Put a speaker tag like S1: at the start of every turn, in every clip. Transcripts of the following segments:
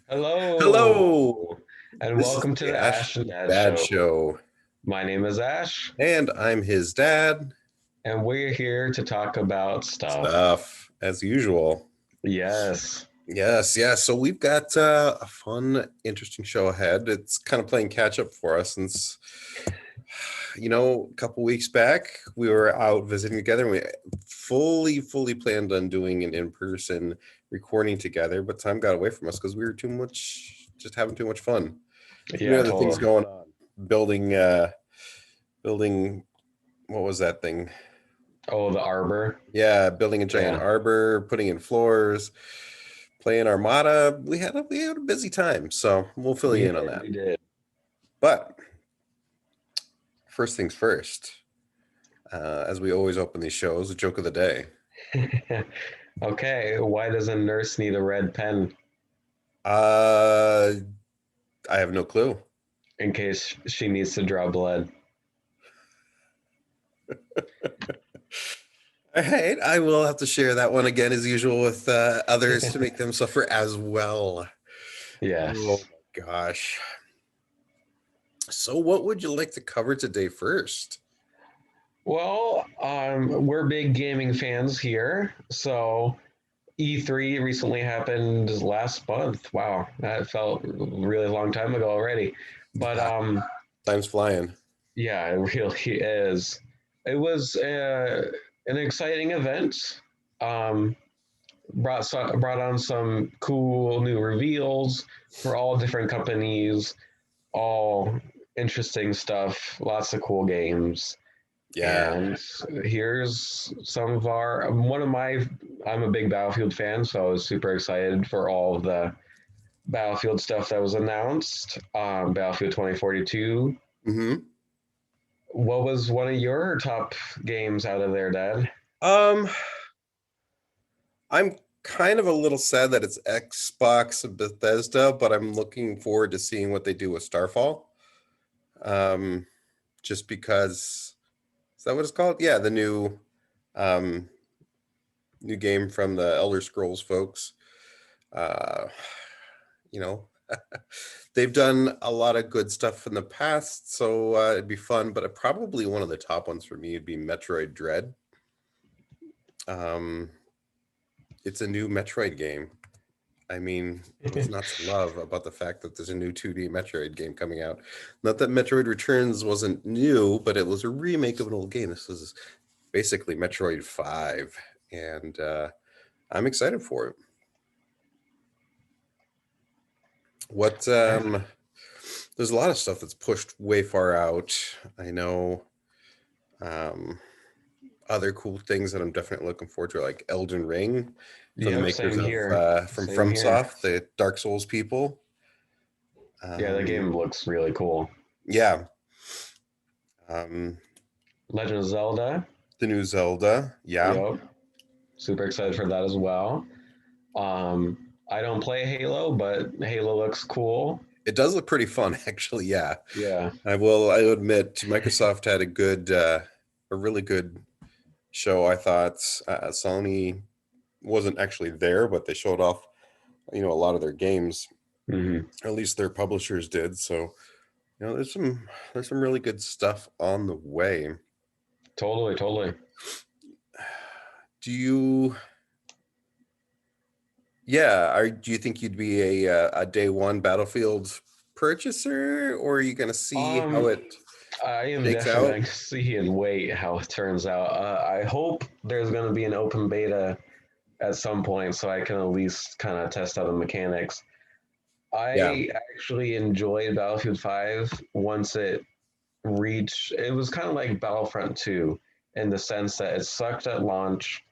S1: Hello,
S2: Hello, and
S1: this is
S2: welcome to
S1: the
S2: the
S1: Ash
S2: Ash and Dad
S1: Dad
S2: Show.
S1: Show,
S2: My name is Ash,
S1: and I'm his dad.
S2: and we're here to talk about stuff.
S1: Stuff as usual.
S2: Yes.
S1: Yes, yes. So we've got a fun, interesting show ahead. It's kind of playing catch up for us since, a couple weeks back we were out visiting together, and we fully planned on doing an in-person recording together, but time got away from us because we were just having too much fun. Too many
S2: Yeah,
S1: other things
S2: totally.
S1: going on. Building, building. What was that thing?
S2: Oh, the Arbor.
S1: Yeah, building a giant
S2: Yeah.
S1: arbor, putting in floors, playing Armada. We had a busy time, so we'll fill
S2: We
S1: you in on
S2: did.
S1: that.
S2: We did.
S1: But first things first, as we always open these shows, the joke of the day.
S2: Okay. Why does a nurse need a red pen?
S1: Uh, I have no clue.
S2: In case she needs to draw blood.
S1: All right, I will have to share that one again as usual with others to make them suffer as well. Oh
S2: Yes.
S1: my gosh. So, what would you like to cover today first?
S2: Well, we're big gaming fans here, so E3 recently happened last month. Wow, that felt a really long time ago already. But
S1: Yeah, time's flying.
S2: yeah, it really is. It was an exciting event. Um, brought on some cool new reveals for all different companies, all interesting stuff, lots of cool games.
S1: Yeah.
S2: And here's some of our one of my I'm a big Battlefield fan, so I was super excited for all of the Battlefield stuff that was announced. Battlefield 2042.
S1: hmm
S2: What was one of your top games out of there, Dad?
S1: Um, I'm kind of a little sad that it's Xbox and Bethesda, but I'm looking forward to seeing what they do with Starfall. Um, just because is that what it's called? Yeah, the um new game from the Elder Scrolls folks. Uh, you know, they've done a lot of good stuff in the past, so it'd be fun. But probably one of the top ones for me would be Metroid Dread. Um, it's a new Metroid game. I mean, what's not to love about the fact that there's a new 2D Metroid game coming out? Not that Metroid Returns wasn't new, but it was a remake of an old game. This is basically Metroid 5, and I'm excited for it. What there's a lot of stuff that's pushed way far out. I know um other cool things that I'm definitely looking forward to, like Elden Ring from the
S2: Yep,
S1: makers
S2: same
S1: of
S2: here.
S1: from
S2: Same here.
S1: FromSoft, the Dark Souls people.
S2: Yeah, the
S1: Um
S2: game looks really cool.
S1: yeah. Um
S2: Legend of Zelda.
S1: the new Zelda. Yeah.
S2: Yep, super excited for that as well. I don't play Halo, but Halo looks cool.
S1: It does look pretty fun actually. Yeah.
S2: Yeah.
S1: I will admit Microsoft had a really good show. I thought Sony wasn't actually there, but they showed off, a lot of their games.
S2: Hmm.
S1: At least their publishers did. So, there's some really good stuff on the way.
S2: Totally, totally.
S1: Do you Yeah, do you think you'd be a day one Battlefield purchaser, or are you going to see how
S2: Um,
S1: it
S2: I am
S1: shakes
S2: definitely
S1: out?
S2: going to see and wait how it turns out. I hope there's going to be an open beta at some point so I can at least kind of test out the mechanics.
S1: Yeah.
S2: I actually enjoyed Battlefield 5 once it was kind of like Battlefront 2 in the sense that it sucked at launch,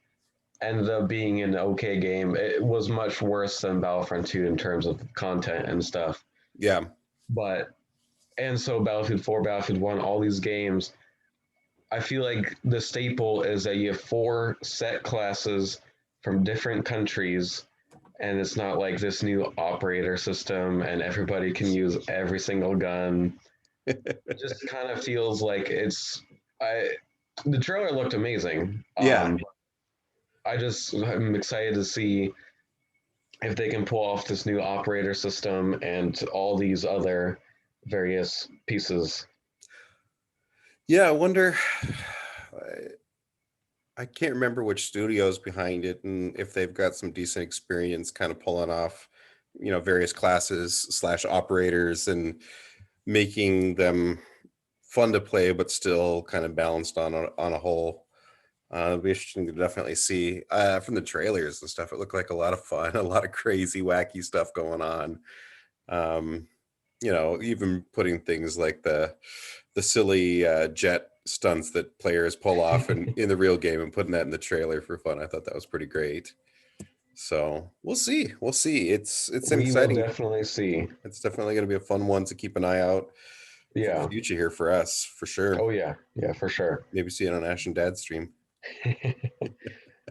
S2: ended up being an okay game. It was much worse than Battlefront 2 in terms of content and stuff.
S1: Yeah.
S2: But and so Battlefield 4, Battlefield 1, all these games, I feel like the staple is that you have four set classes from different countries, and it's not like this new operator system and everybody can use every single gun. It just kind of feels like I the trailer looked amazing.
S1: Yeah.
S2: I'm excited to see if they can pull off this new operator system and all these other various pieces.
S1: Yeah, I wonder. I can't remember which studio's behind it and if they've got some decent experience kind of pulling off, various classes slash operators and making them fun to play, but still kind of balanced on a whole. It'll be interesting to definitely see from the trailers and stuff. It looked like a lot of fun, a lot of crazy, wacky stuff going on. Um, even putting things like the silly jet stunts that players pull off in the real game and putting that in the trailer for fun. I thought that was pretty great. So we'll see. We'll see. It's an
S2: We will
S1: exciting.
S2: definitely see.
S1: It's definitely going to be a fun one to keep an eye out for the
S2: Yeah.
S1: future here for us, for sure.
S2: Oh yeah. Yeah, for sure.
S1: Maybe see it on Ash and Dad's stream.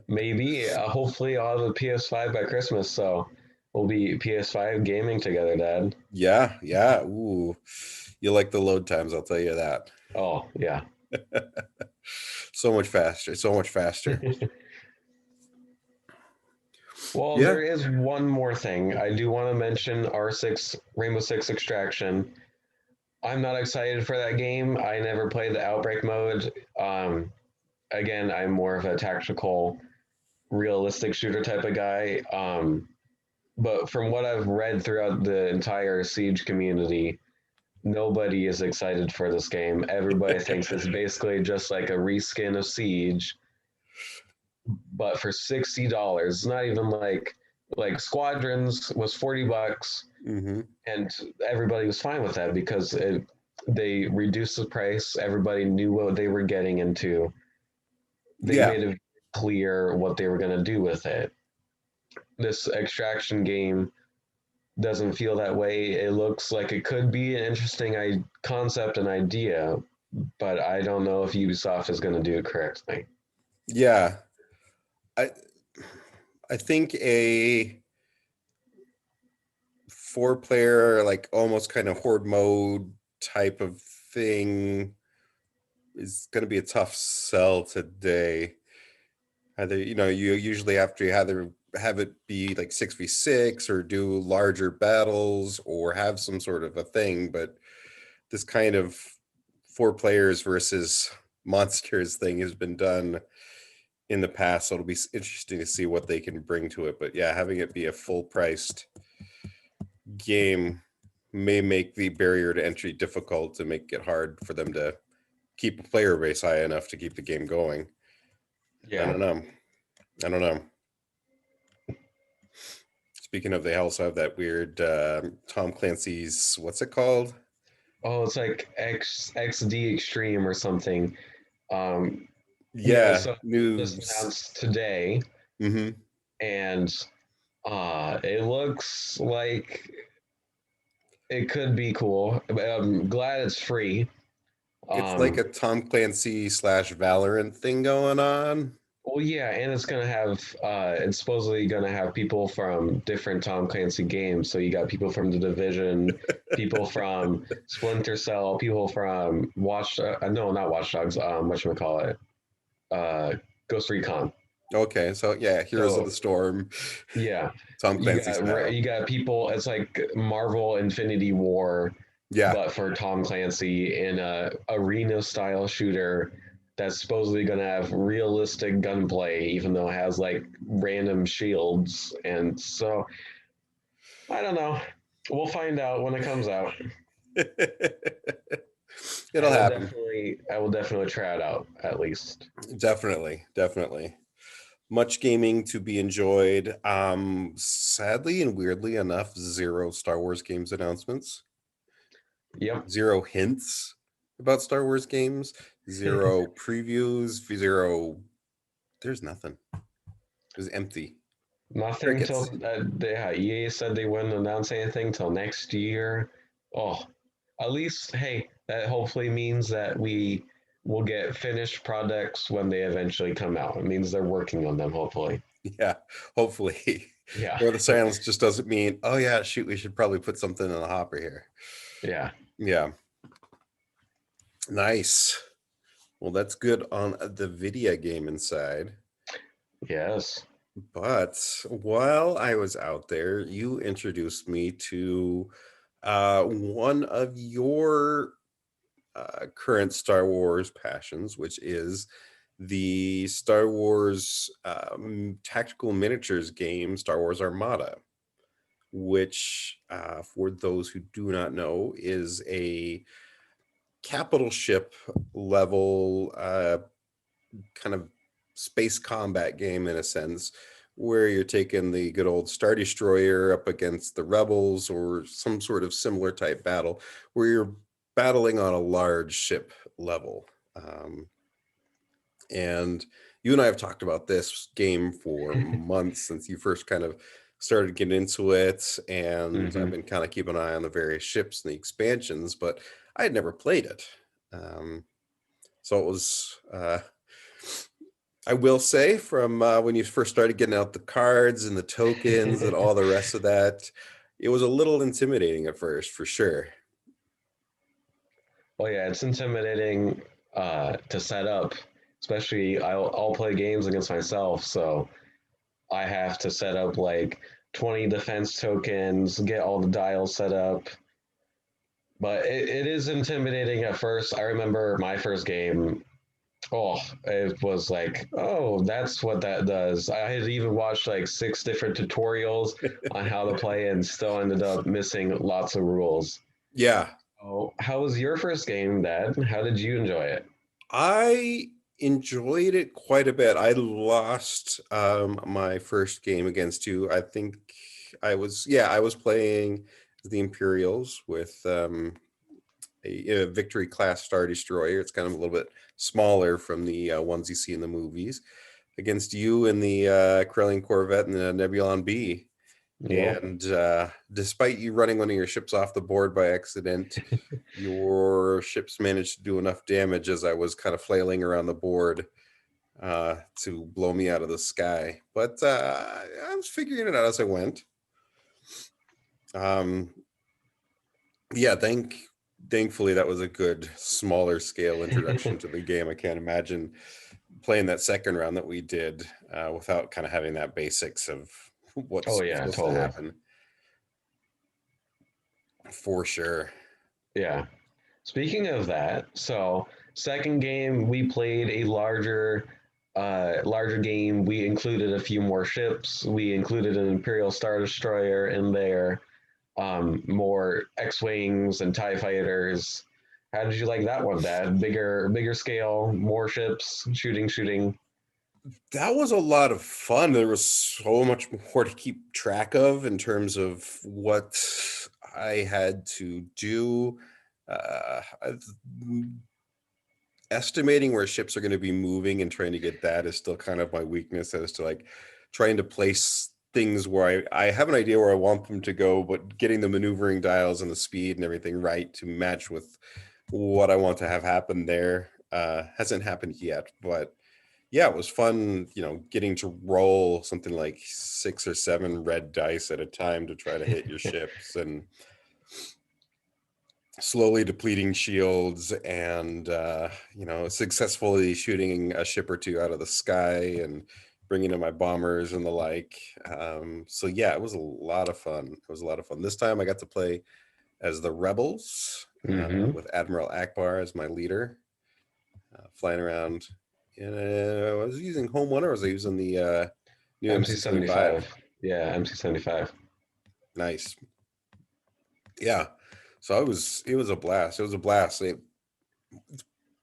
S2: Maybe. Hopefully, I'll have a PS5 by Christmas, so we'll be PS5 gaming together, Dad.
S1: Yeah, yeah. Ooh, you like the load times, I'll tell you that.
S2: Oh yeah.
S1: So much faster, so much faster.
S2: Well,
S1: Yeah.
S2: there is one more thing. I do want to mention R6 Rainbow Six Extraction. I'm not excited for that game. I never played the Outbreak mode. Again, I'm more of a tactical, realistic shooter type of guy. But from what I've read throughout the entire Siege community, nobody is excited for this game. Everybody thinks it's basically just like a reskin of Siege, but for $60. Not even like Squadrons was $40,
S1: Mm-hmm.
S2: and everybody was fine with that because they reduced the price. Everybody knew what they were getting into. They
S1: Yeah.
S2: made it clear what they were going to do with it. This extraction game doesn't feel that way. It looks like it could be an interesting concept and idea, but I don't know if Ubisoft is going to do it correctly.
S1: Yeah. I I think a 4-player, like almost kind of horde mode type of thing is going to be a tough sell today. Either, you usually have to either have it be like 6v6 or do larger battles or have some sort of a thing, but this kind of 4 players versus monsters thing has been done in the past, so it'll be interesting to see what they can bring to it. But yeah, having it be a full priced game may make the barrier to entry difficult to make it hard for them to keep a player base high enough to keep the game going. I
S2: Yeah.
S1: don't know. I don't know. Speaking of, they also have that weird Tom Clancy's, what's it called?
S2: Oh, it's like XD Extreme or something. Um, yeah,
S1: Yeah,
S2: so this
S1: news.
S2: announced today,
S1: Hmm.
S2: and it looks like it could be cool. I'm glad it's free.
S1: It's like
S2: Um,
S1: a Tom Clancy slash Valorant thing going on.
S2: well, yeah, and it's supposedly gonna have people from different Tom Clancy games. So you got people from The Division, people from Splinter Cell, people from no, not Watch Dogs. Whatchamacallit? Ghost Recon.
S1: Okay, so yeah, Heroes of the
S2: So
S1: Storm,
S2: yeah,
S1: Tom Clancy style.
S2: you got people. It's like Marvel Infinity War,
S1: Yeah,
S2: but for Tom Clancy in a arena style shooter that's supposedly going to have realistic gunplay, even though it has like random shields. And so I don't know. We'll find out when it comes out.
S1: it'll happen.
S2: I will definitely try it out at least.
S1: Definitely, definitely. Much gaming to be enjoyed. Sadly and weirdly enough, zero Star Wars games announcements,
S2: Yep.
S1: zero hints about Star Wars games, zero previews, zero. There's nothing. It was empty.
S2: Nothing till
S1: Crickets.
S2: EA said they wouldn't announce anything till next year. Oh, at least, hey, that hopefully means that we will get finished products when they eventually come out. It means they're working on them, hopefully.
S1: Yeah, hopefully.
S2: Yeah.
S1: Or the silence just doesn't mean, oh yeah, shoot, we should probably put something in the hopper here.
S2: Yeah.
S1: Yeah. Nice. Well, that's good on the video game inside.
S2: Yes.
S1: But while I was out there, you introduced me to one of your current Star Wars passions, which is the Star Wars tactical miniatures game, Star Wars Armada, which, for those who do not know, is a capital ship level kind of space combat game in a sense, where you're taking the good old Star Destroyer up against the Rebels or some sort of similar type battle where you're battling on a large ship level. And you and I have talked about this game for months since you first kind of started getting into it. And I've
S2: Hmm.
S1: been kind of keeping an eye on the various ships and the expansions, but I had never played it. Um, so it was I will say from when you first started getting out the cards and the tokens and all the rest of that, it was a little intimidating at first, for sure.
S2: Well, yeah, it's intimidating to set up, especially I'll play games against myself, so I have to set up like 20 defense tokens, get all the dials set up. But it is intimidating at first. I remember my first game. Oh, it was like, oh, that's what that does. I had even watched like six different tutorials on how to play and still ended up missing lots of rules.
S1: Yeah,
S2: Oh, how was your first game, Dad? How did you enjoy it?
S1: I enjoyed it quite a bit. I lost my first game against you. I think I was playing the Imperials with a Victory class Star Destroyer. It's kind of a little bit smaller from the ones you see in the movies against you in the Corellian Corvette and the Nebulon B.
S2: Yep.
S1: And despite you running one of your ships off the board by accident, your ships managed to do enough damage as I was kind of flailing around the board to blow me out of the sky. But I was figuring it out as I went. Um, yeah, thankfully that was a good smaller scale introduction to the game. I can't imagine playing that second round that we did without kind of having that basics of
S2: Oh
S1: what's
S2: yeah,
S1: supposed to
S2: totally.
S1: happen for sure.
S2: Yeah. Speaking of that, so second game we played a larger game. We included a few more ships. We included an Imperial Star Destroyer in there, more X-wings and TIE fighters. How did you like that one, Dad? Bigger scale, more ships, shooting.
S1: That was a lot of fun. There was so much more to keep track of in terms of what I had to do. Estimating where ships are going to be moving and trying to get that is still kind of my weakness as to like trying to place things where I have an idea where I want them to go, but getting the maneuvering dials and the speed and everything right to match with what I want to have happen there hasn't happened yet. But yeah, it was fun, getting to roll something like 6 or 7 red dice at a time to try to hit your ships and slowly depleting shields and successfully shooting a ship or two out of the sky and bringing in my bombers and the like. So yeah, it was a lot of fun. It was a lot of fun. This time I got to play as the Rebels
S2: Mm-hmm.
S1: with Admiral Akbar as my leader, flying around. And I was using Home One, or was I using the new MC-75?
S2: MC-75. Yeah, MC-75.
S1: Nice. Yeah. So it was a blast. It was a blast. It's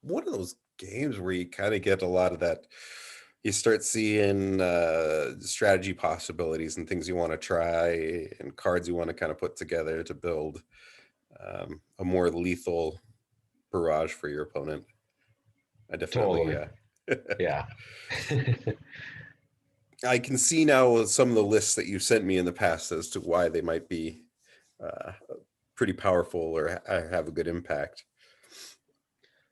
S1: one of those games where you kind of get a lot of that. You start seeing strategy possibilities and things you want to try and cards you want to kind of put together to build a more lethal barrage for your opponent. I definitely,
S2: Totally. Yeah.
S1: I can see now some of the lists that you've sent me in the past as to why they might be uh, pretty powerful or have a good impact.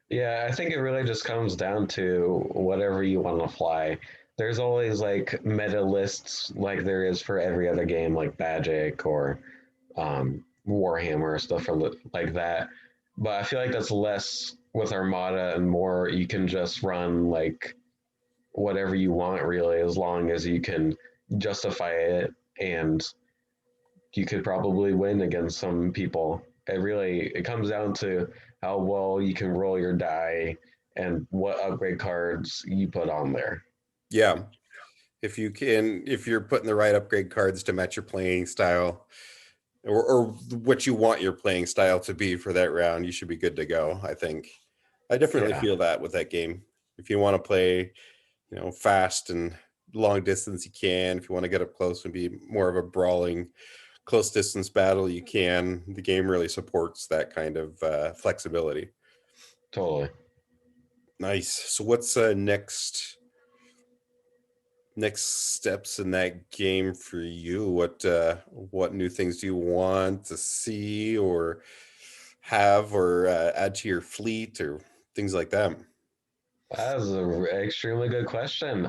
S2: Yeah, I think it really just comes down to whatever you want to fly. There's always like meta lists like there is for every other game like Magic or Warhammer, stuff like that. But I feel like that's less with Armada and more you can just run like whatever you want really, as long as you can justify it, and you could probably win against some people. It comes down to how well you can roll your die and what upgrade cards you put on there.
S1: Yeah. If you're putting the right upgrade cards to match your playing style, or what you want your playing style to be for that round, you should be good to go. I think I definitely
S2: Yeah,
S1: feel that with that game. If you want to play, fast and long distance, you can. If you want to get up close and be more of a brawling close distance battle, you can. The game really supports that kind of flexibility.
S2: totally.
S1: Nice. So what's next steps in that game for you? What new things do you want to see or have, or add to your fleet, or things like that?
S2: That is an extremely good question.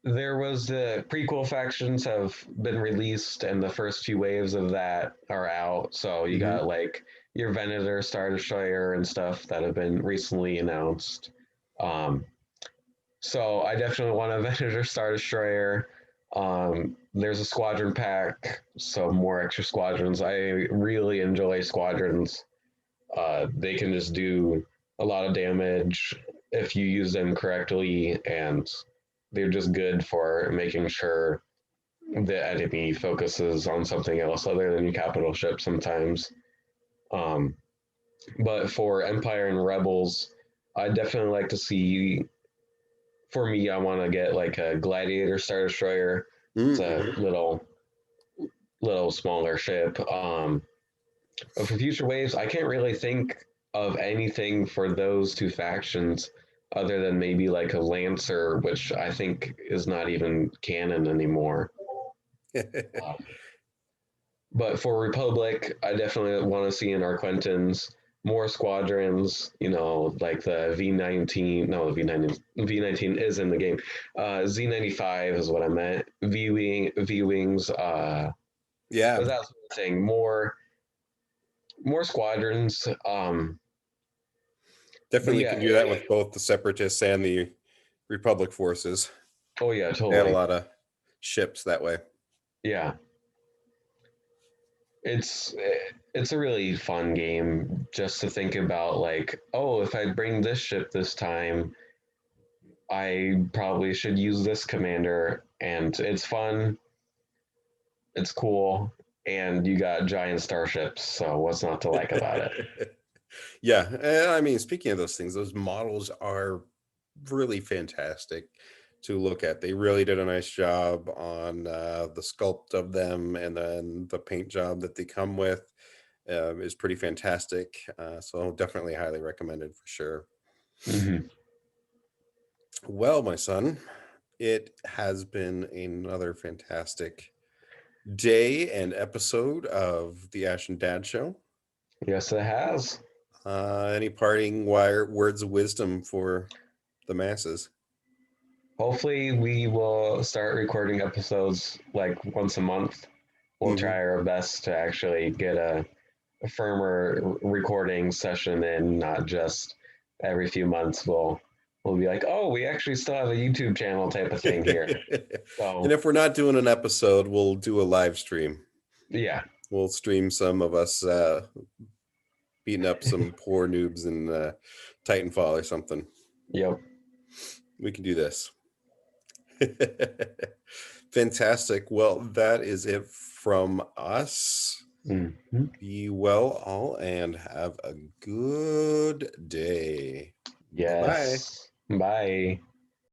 S2: There was the prequel factions have been released, and the first few waves of that are out. So you
S1: Hmm.
S2: got like your Venator, Star Destroyer, and stuff that have been recently announced. Um, so I definitely want a Venator, Star Destroyer. There's a squadron pack, so more extra squadrons. I really enjoy squadrons. They can just do a lot of damage if you use them correctly, and they're just good for making sure the enemy focuses on something else other than your capital ship sometimes. Um, but for Empire and Rebels, I definitely like to see. For me, I want to get like a Gladiator Star Destroyer. It's a
S1: Mm-hmm.
S2: little smaller ship. But for future waves, I can't really think of anything for those two factions other than maybe like a Lancer, which I think is not even canon anymore. Uh, but for Republic, I definitely want to see in our Quentins more squadrons. Like the V19. No, V19 is in the game. Z95 is what I meant. V wings.
S1: Yeah,
S2: That sort of thing. More squadrons. But
S1: definitely
S2: yeah,
S1: can do that with both the Separatists and the Republic forces.
S2: oh yeah,
S1: They had a
S2: totally.
S1: lot of ships that way.
S2: Yeah, it's it's a really fun game just to think about. Like, oh, if I bring this ship this time, I probably should use this commander, and it's fun. It's cool, and you got giant starships. So what's not to like about it?
S1: Yeah, and I mean, speaking of those things, those models are really fantastic to look at. They really did a nice job on the sculpt of them, and then the paint job that they come with is pretty fantastic. So definitely highly recommended for sure.
S2: Hmm.
S1: Well, my son, it has been another fantastic day and episode of the Ash and Dad Show.
S2: Yes, it has.
S1: Any parting words of wisdom for the masses?
S2: Hopefully, we will start recording episodes like once a month. We'll
S1: Hmm.
S2: try our best to actually get a firmer recording session in, not just every few months we'll be like, oh, we actually still have a YouTube channel type of thing here.
S1: And
S2: So
S1: if we're not doing an episode, we'll do a live stream.
S2: yeah,
S1: We'll stream some of us beating up some poor noobs in Titanfall or something.
S2: yep.
S1: We can do this. Fantastic. Well, that is it from us.
S2: Mhm.
S1: Be well, all, and have a good day. Bye bye.
S2: Yes. Bye.